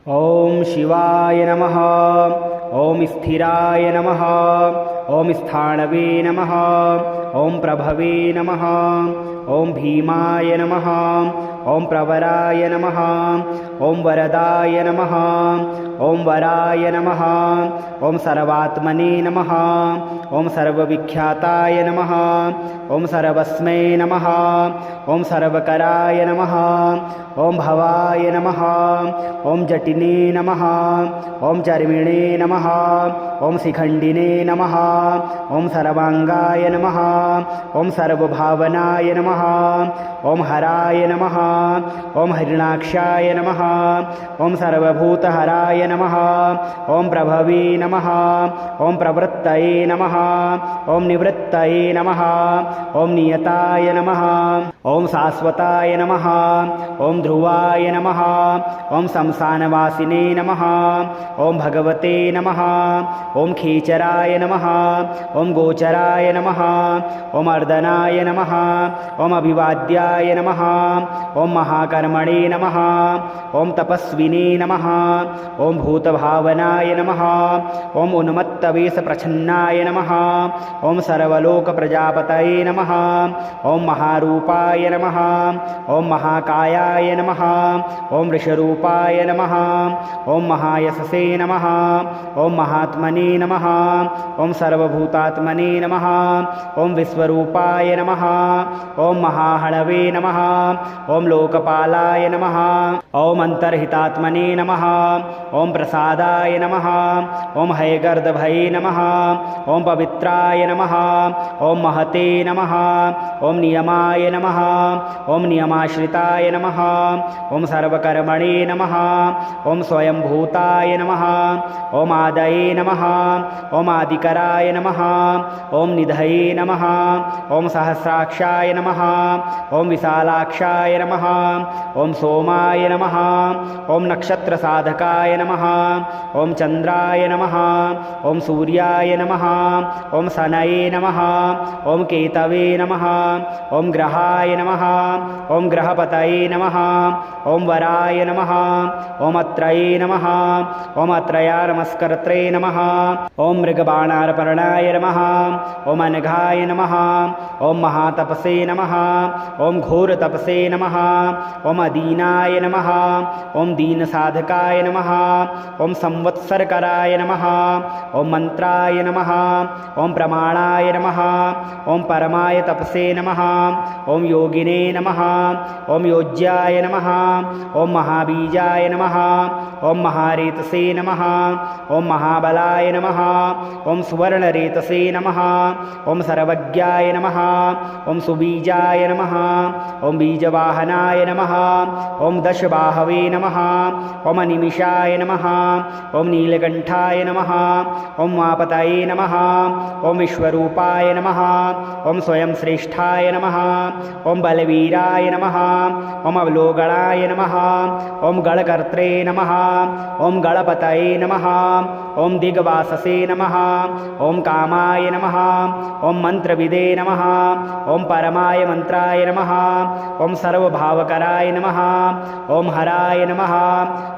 ओम शिवाय नमः। ओम स्थिराय नमः। ओम स्थाणवे नमः। ओम प्रभवे नमः। ओम भीमाय नमः। ओम प्रवराय नमः। ओम वरदाय नमः। ओम वराय नमः। ओम सर्वात्मने नमः। ओम सर्वविख्याताय नमः। ओम सर्वस्मै नमः। ओम सर्वकराय नमः। ओम भवाय नमः। ओम जटिने नमः। ओम चर्मिणे नमः। ओम शिखण्डिने नमः। ओम सर्वांगाय नमः। ओम सर्वभावनाय नमः। ओम हराय नमः। ओम हरिणाक्षाय नमः। ओम सर्वभूतहराय नमः। ओम प्रभवे नमः। ओम प्रवृत्तये नमः। ओम निवृत्तये नमः। ओम नियताय नमः। ओम शाश्वताय नमः। ओम ध्रुवाय नमः। ओम शमशानवासिने नमः। ओम भगवते नमः। ओम खेचराय नमः। ओम गोचराय नमः। ओम अर्दनाय नमः। ओम अभिवाद्याय नमः। ओम महाकर्मणे नमः। ओम तपस्विने नमः। ओम भूतभावनाय नमः। ओम उन्मत्तवेशप्रच्छन्नाय नमः। ओम सर्वलोकप्रजापतये नमः। ओम महारूपाय नमः। ओम महाकायाय नमः। ओम ऋषरूपाय नमः। ओम महायशसे नमः। ओम महात्मने नमः। ओम सर्वभूतात्मने नमः। ओम विश्वरूपाय नमः। ओम महाहणवे नमः। ओम लोकपालाय नमः। ओम अंतर्हितात्मने नमः। ओम प्रसादाय नमः। ओम हैगर्दभये नमः। ओम पवित्राय नमः। ओम महते नमः। ओम नियमाय नमः। ओम नियमाश्रिताय नमः। ओम सर्वकर्मणे नमः। ओम स्वयंभूताय नमः। ओम आदये नमः। ओम आदिकराय नमः। ओम निधये नमः। ओम सहस्राक्षाय नमः। ओम विशालाक्षाय नमः। ओम सोमाय नमः। ओम नक्षत्रसाधकाय नमः। ओम चंद्राय नमः। ओम सूर्याय नमः। ओम शनये नमः। ओम केतवे नमः। ओम ग्रहाय नमः। ओम ग्रहपतये नमः। ओम वराय नमः। ओम अत्रये नमः। ओम अत्रया नमस्कर्त्रे नमः। ओम मृगबाणार्पणाय नमः। ओम अनघाय नमः। ओम महातपसे नमः। ओम घोरतपसे नमः। ओम अदीनाय नमः। ओम दीनसाधकाय नमः। ओम संवत्सरकराय नमः। ओम मंत्राय नमः। ओम प्रमाणाय नमः। ओम परमाय तपसे नमः। ओम योगिने नमः। ओम योज्याय नमः। ओम महाबीजाय नमः। ओम महारेतसे नमः। ओम महाबलाय नमः। ओम सुवर्णरेतसे नमः। ओम सर्वज्ञाय नमः। ओम सुबीजाय नमः। ओम बीजवाहनाय नमः। ओम दशबाहवे नमः। ओम निमिषाय नमः। ओम नीलकंठाय नमः। ओम मापतये नमः। ओम विश्वरूपाय नमः। ओम स्वयं श्रेष्ठाय नमः। ओम बलवीराय नमः। ओम अवलोकणाय नमः। ओम गणकर्त्रे नमः। ओम गणपतये नमः। ओम दिग्वाससे नमः। ओम कामाय नमः। ओम मंत्रविदे नमः। ओम परमाय मंत्राय नमः। ओम सर्वभावकराय नमः। ओम हराय नमः।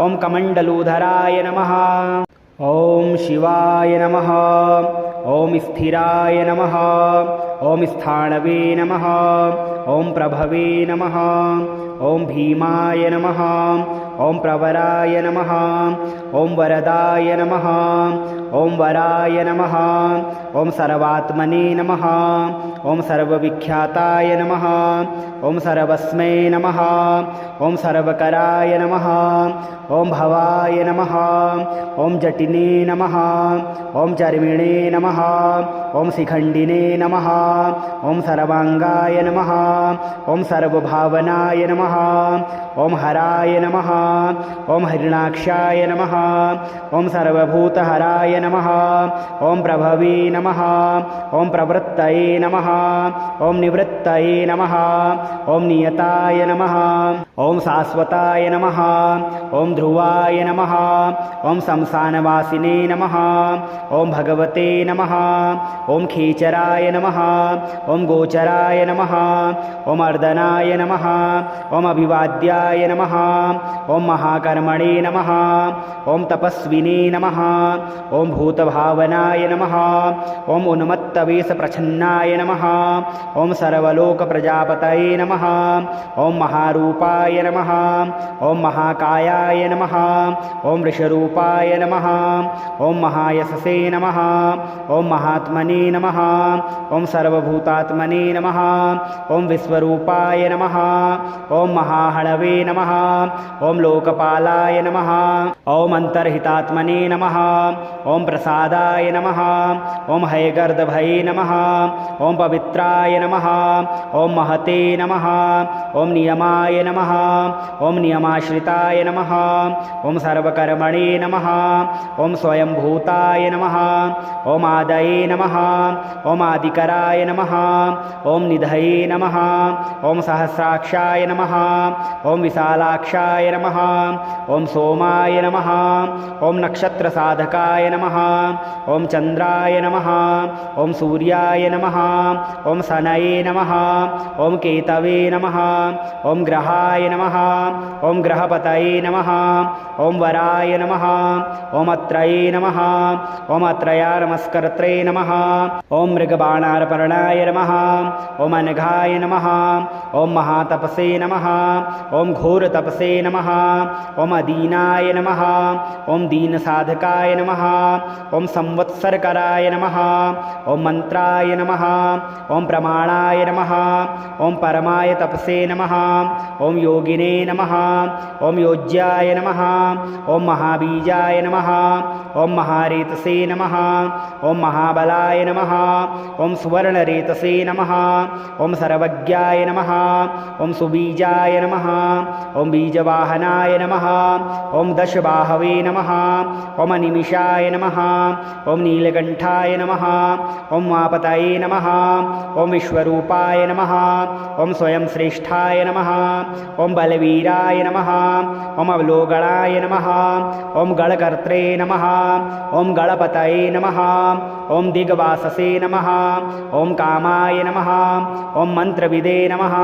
ओम कमंडलूधराय नमः। ओम शिवाय नमः। ओम स्थिराय नमः। ओम स्थाणवे नमः। ओम प्रभवे नमः। ओम भीमाय नमः। ओम प्रवराय नमः। ओम वरदाय नमः। ओम वराय नमः। ओम सर्वात्मने नमः। ओम सर्वविख्याताय नमः। ओम सर्वस्मै नमः। ओम सर्वकराय नमः। ओम भवाय नमः। ओम जटिने नमः। ओम चर्मिणे नमः। ओम शिखण्डिने नमः। ओम सर्वांगाय नमः। ओम सर्वभावनाय नमः। ओम हराय नमः। ओम हरिणाक्षाय नमः। ओम सर्वभूतहराय नमः। ओम प्रभवे नमः। ओम प्रवृत्तये नमः। ओम निवृत्तये नमः। ओम नियताय नमः। ॐ शाश्वताय नमः। ॐ ध्रुवाय नमः। ॐ शमशानवासिने नमः। ॐ भगवते नमः। ॐ खेचराय नमः। ॐ गोचराय नमः। ॐ अर्दनाय नमः। ॐ अभिवाद्याय नमः। ॐ महाकर्मणे नमः। ॐ तपस्विने नमः। ॐ भूतभावनाय नमः। ॐ उन्मत्तवेषप्रच्छन्नाय नमः। ॐ सर्वलोकप्रजापतये नमः। ॐ महारूपाय नमः। ॐ महाकायाय नमः। ॐ वृषरूपाय नमः। ॐ महायशसे नमः। ॐ महात्मने नमः। ॐ सर्वभूतात्मने नमः। ॐ विश्वरूपाय नमः। ॐ महाहणवे नमः। ॐ लोकपालाय नमः। ॐ अन्तर्हितात्मने नमः। ॐ प्रसादाय नमः। ॐ हैगर्दभये नमः। ॐ पवित्राय नमः। ॐ महते नमः। ॐ नियमाय नमः। ॐ नियमाश्रिताय नमः। ॐ सर्वकर्मणे नमः। ॐ स्वयंभूताय नमः। ॐ आदये नमः। ॐ आदिकराय नमः। ॐ निधये नमः। ॐ सहस्राक्षाय नमः। ॐ विशालाक्षाय नमः। ॐ सोमाय नमः। ॐ नक्षत्रसाधकाय नमः। ॐ चन्द्राय नमः। ॐ सूर्याय नमः। ॐ शनये नमः। ॐ केतवे नमः। ॐ ग्रहाय नमः। ॐ ग्रहपतये नमः। ॐ वराय नमः। ॐ अत्रये नमः। ॐ अत्रयानमस्कर्त्रे नमः। ॐ मृगबाणार्पणाय नमः। ॐ अनघाय नमः। ॐ महातपसे नमः। ॐ घोरतपसे नमः। ॐ अदीनाय नमः। ॐ दीनसाधकाय नमः। ॐ संवत्सरकराय नमः। ॐ मन्त्राय नमः। ॐ प्रमाणाय नमः। ॐ परमाय तपसे नमः। ॐ योगिने नमः। ॐ योज्याय नमः। ॐ महाबीजाय नमः। ॐ महारेतसे नमः। ॐ महाबलाय नमः। ॐ सुवर्णरेतसे नमः। ॐ सर्वज्ञाय नमः। ॐ सुबीजाय नमः। ॐ बीजवाहनाय नमः। ॐ दशबाहवे नमः। ॐ अनिमिषाय नमः। ॐ नीलकण्ठाय नमः। ॐ मापतये नमः। ॐ विश्वरूपाय नमः। ॐ स्वयं श्रेष्ठाय नमः। ॐ बलवीराय नमः। ॐ अवलोकणाय नमः। ॐ गणकर्त्रे नमः। ॐ गणपतये नमः। ॐ दिग्वाससे नमः। ॐ कामाय नमः। ॐ मन्त्रविदे नमः।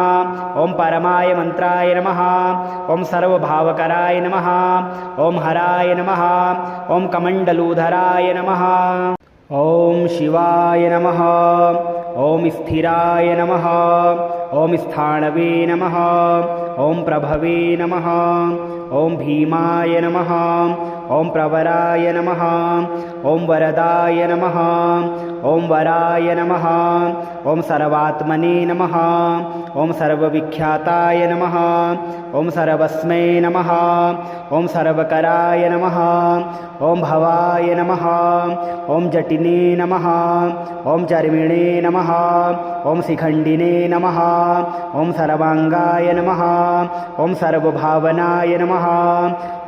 ॐ परमाय मन्त्राय नमः। ॐ सर्वभावकराय नमः। ॐ हराय नमः। ॐ कमण्डलूधराय नमः। ॐ शिवाय नमः। ॐ स्थिराय नमः। ॐ स्थाणवे नमः। ॐ प्रभवे नमः। ॐ भीमाय नमः। ॐ प्रवराय नमः। ॐ वरदाय नमः। ॐ वराय नमः। ॐ सर्वात्मने नमः। ॐ सर्वविख्याताय नमः। ॐ सर्वस्मै नमः। ॐ सर्वकराय नमः। ॐ भवाय नमः। ॐ जटिने नमः। ॐ चर्मिणे नमः। ॐ शिखण्डिने नमः। ॐ सर्वाङ्गाय नमः। ॐ सर्वभावनाय नमः।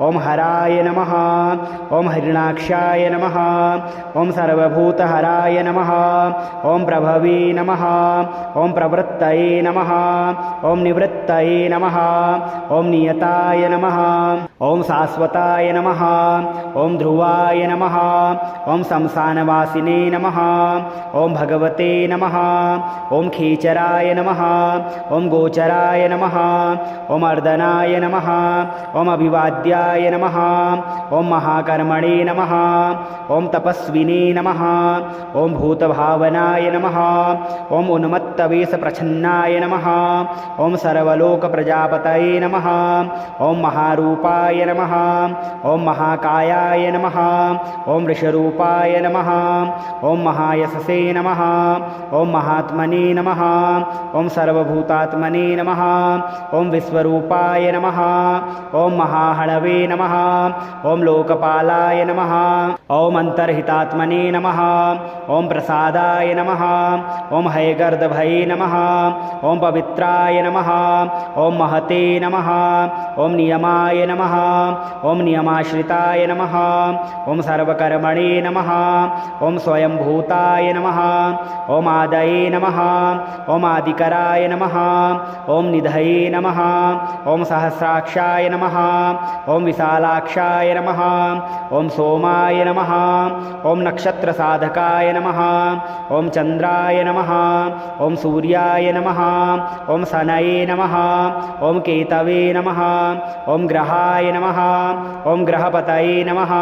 ॐ हराय नमः। ॐ हिरणाक्षाय नमः। ॐ सर्वभूतहराय नमः। ॐ प्रभवे नमः। ॐ प्रवृत्तये नमः। ॐ निवृत्तये नमः। ॐ नियताय नमः। ॐ शाश्वताय नमः। ॐ ध्रुवाय नमः। ॐ शमशानवासिने नमः। ॐ भगवते नमः। ॐ खेचराय नमः। ॐ गोचराय नमः। ॐ अर्दनाय नमः। ॐ अभिवाद्याय नमः। ॐ महाकर्मणे नमः। ॐ तपस्विने नमः। ॐ भूतभावनाय नमः। ॐ उन्मत्तवेषप्रच्छन्नाय नमः। ॐ सर्वलोकप्रजापतये नमः। ॐ महारूपाय नमः। ॐ महाकायाय नमः। ॐ वृषरूपाय नमः। ॐ महायशसे नमः। ॐ महात्मने नमः। ॐ सर्वभूतात्मने नमः। ॐ विश्वरूपाय नमः। ॐ महाहणवे नमः। ॐ लोकपालाय नमः। ॐ अन्तर्हितात्मने नमः। ॐ प्रसादाय नमः। ॐ हैगर्दभये नमः। ॐ पवित्राय नमः। ॐ महते नमः। ॐ नियमाय नमः। ॐ नियमाश्रिताय नमः। ॐ सर्वकर्मणे नमः। ॐ स्वयंभूताय नमः। ॐ आदये नमः। ॐ आदिकराय नमः। ॐ निधये नमः। ॐ सहस्राक्षाय नमः। ॐ विशालाक्षाय नमः। ॐ सोमाय नमः। ॐ नक्षत्रसाधकाय नमः। ॐ चन्द्राय नमः। ॐ सूर्याय नमः। ॐ शनये नमः। ॐ केतवे नमः। ॐ ग्रहाय नमः। ॐ ग्रहपतये नमः।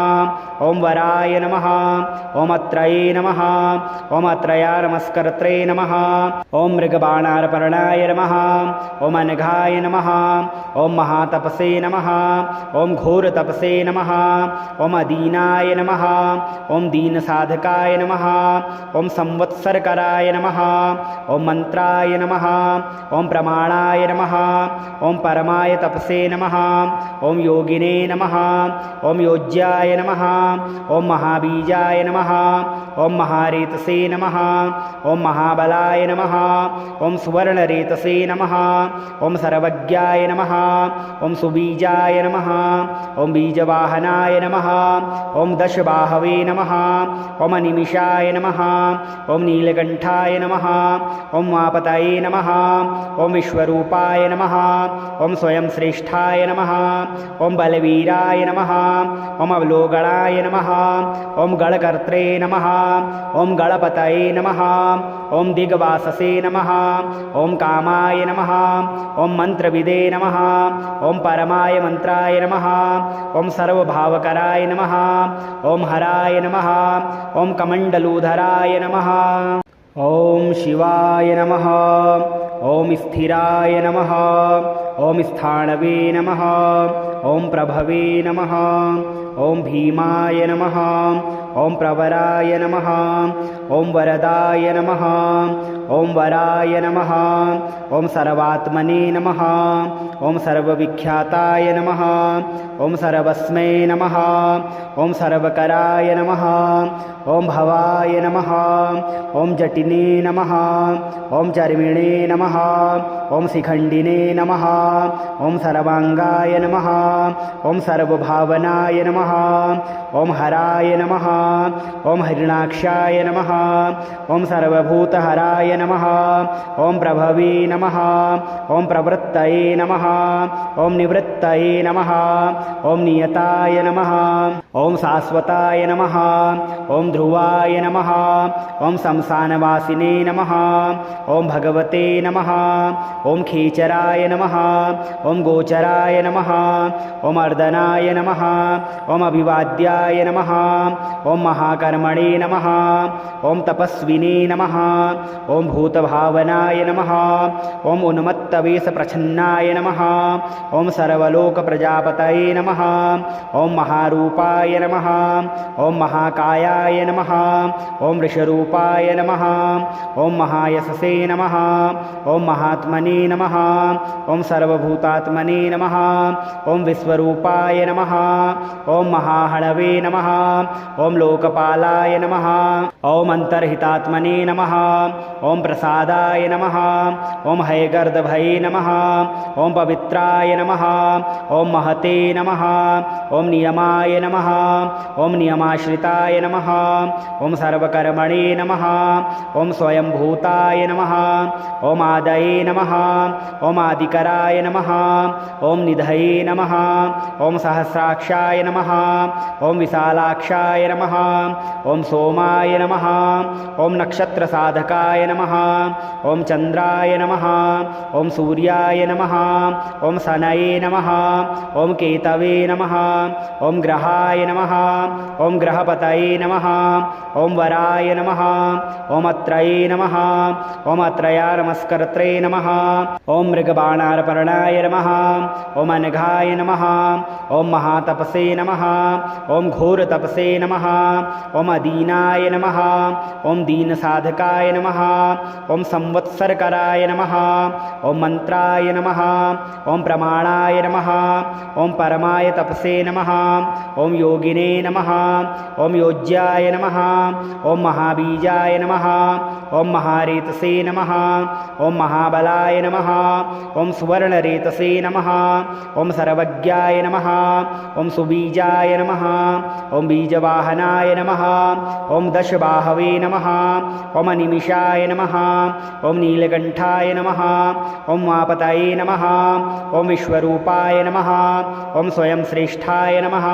ॐ वराय नमः। ॐ अत्रये नमः। ॐ अत्रया नमस्कर्त्रे नमः। ॐ मृगबाणार्पर्णाय नमः। ॐ अनघाय नमः। ॐ महातपसे नमः। ॐ घोरतपसे नमः। ॐ अदीनाय नमः। ॐ दीनसाधकाय नमः। ॐ संवत्सरकराय नमः। ॐ मंत्राय नमः। ॐ प्रमाणाय नमः। ॐ परमाय तपसे नमः। ॐ योगिने नमः। ॐ योज्याय नमः। ॐ महाबीजाय नमः। ॐ महारेतसे नमः। ॐ महाबलाय नमः। ॐ सुवर्णरेतसे नमः। ॐ सर्वज्ञाय नमः। ॐ सुबीजाय नमः। ॐ बीजवाहनाय नमः। ॐ दशबाहवे नमः। ॐ निमिषाय नमः। ॐ नीलकण्ठाय नमः। ॐ मापतये नमः। ॐ विश्वरूपाय नमः। ॐ स्वयं श्रेष्ठाय नमः। ॐ बलवीराय नमः। ॐ अवलोकणाय नमः। ॐ गणकर्त्रे नमः। ॐ गणपतये नमः। ॐ दिग्वाससे नमः। ॐ कामाय नमः। ॐ मन्त्रविदे नमः। ॐ परमाय मन्त्राय नमः। ॐ सर्वभावकराय नमः। ॐ हराय नमः। ॐ कमण्डलूधराय नमः। ॐ शिवाय नमः। ॐ स्थिराय नमः। ॐ स्थाणवे नमः। ॐ प्रभवे नमः। ॐ भीमाय नमः। ॐ प्रवराय नमः। ॐ वरदाय नमः। ॐ वराय नमः। ॐ सर्वात्मने नमः। ॐ सर्वविख्याताय नमः। ॐ सर्वस्मै नमः। ॐ सर्वकराय नमः। ॐ भवाय नमः। ॐ जटिने नमः। ॐ चर्मिणे नमः। ॐ शिखण्डिने नमः। ॐ सर्वाङ्गाय नमः। ॐ सर्वभावनाय नमः। ॐ हराय नमः। ॐ हरिणाक्षाय नमः। ॐ सर्वभूतहराय नमः। ॐ प्रभवे नमः। ॐ प्रवृत्तये नमः। ॐ निवृत्तये नमः। ॐ नियताय नमः। ॐ शाश्वताय नमः। ॐ ध्रुवाय नमः। ॐ शमशानवासिने नमः। ॐ भगवते नमः। ॐ खेचराय नमः। ॐ गोचराय नमः। ॐ अर्दनाय नमः। ॐ अभिवाद्याय नमः। ॐ महाकर्मणे नमः। ॐ तपस्विने नमः। ॐ भूतभावनाय नमः। ॐ उन्मत्तवेषप्रच्छन्नाय नमः। ॐ सर्वलोकप्रजापतये नमः। ॐ महारूपाय नमः। ॐ महाकायाय नमः। ॐ वृषरूपाय नमः। ॐ महायशसे नमः। ॐ महात्मने नमः। ॐ सर्वभूतात्मने नमः। ॐ विश्वरूपाय नमः। ॐ महाहणवे नमः। ॐ लोकपालाय नमः। ॐ अन्तर्हितात्मने नमः। ॐ प्रसादाय नमः। ॐ हैगर्दभये नमः। ॐ पवित्राय नमः। ॐ महते नमः। ॐ नियमाय नमः। ॐ नियमाश्रिताय नमः। ॐ सर्वकर्मणे नमः। ॐ स्वयंभूताय नमः। ॐ आदये नमः। ॐ आदिकराय नमः। ॐ निधये नमः। ॐ सहस्राक्षाय नमः। ॐ विशालाक्षाय नमः। ॐ सोमाय नमः। ॐ नक्षत्रसाधकाय नमः। ॐ चन्द्राय नमः। ॐ सूर्याय नमः। ॐ शनये नमः। ॐ केतवे नमः। ॐ ग्रहाय नमः। ॐ ग्रहपतये नमः। ॐ वराय नमः। ॐ अत्रये नमः। ॐ अत्रया नमस्कर्त्रे नमः। ॐ मृगबाणार्पर्णाय नमः। ॐ अनघाय नमः। ॐ महातपसे नमः। ॐ घोरतपसे नमः। ॐ अदीनाय नमः। ॐ दीनसाधकाय नमः। ओम संवत्सरकराय नमः ओम मंत्राय नमः ओम प्रमाणाय नमः ओम परमाय तपसे नमः ओम योगिने नमः ओम योज्याय नमः ओम महाबीजाय नमः ओम महारेतसे नमः ओम महाबलाय नमः ओम सुवर्णरेतसे नमः ओम सर्वज्ञाय नमः ओम सुबीजाय नमः ओम बीजवाहनाय नमः ओम दशबाहवे नमः ओम निमिषाय नमः ओम नीलकंठाय नमः ओम मापतये नमः ओम विश्वरूपाय नमः ओम स्वयं श्रेष्ठाय नमः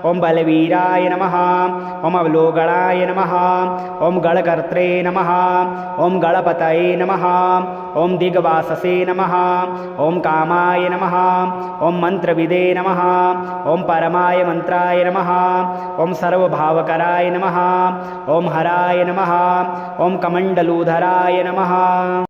ओम बलवीराय नमः ओम अवलोकणाय नमः ओम गणकर्त्रे नमः ओम गणपतये नमः ओम दिग्वाससे नमः ओम कामाय नमः ओम मंत्रविदे नमः ओम परमाय मंत्राय नमः ओम सर्वभावकराय नमः ओम हराय नमः ओम कमंडलूधराय नमः।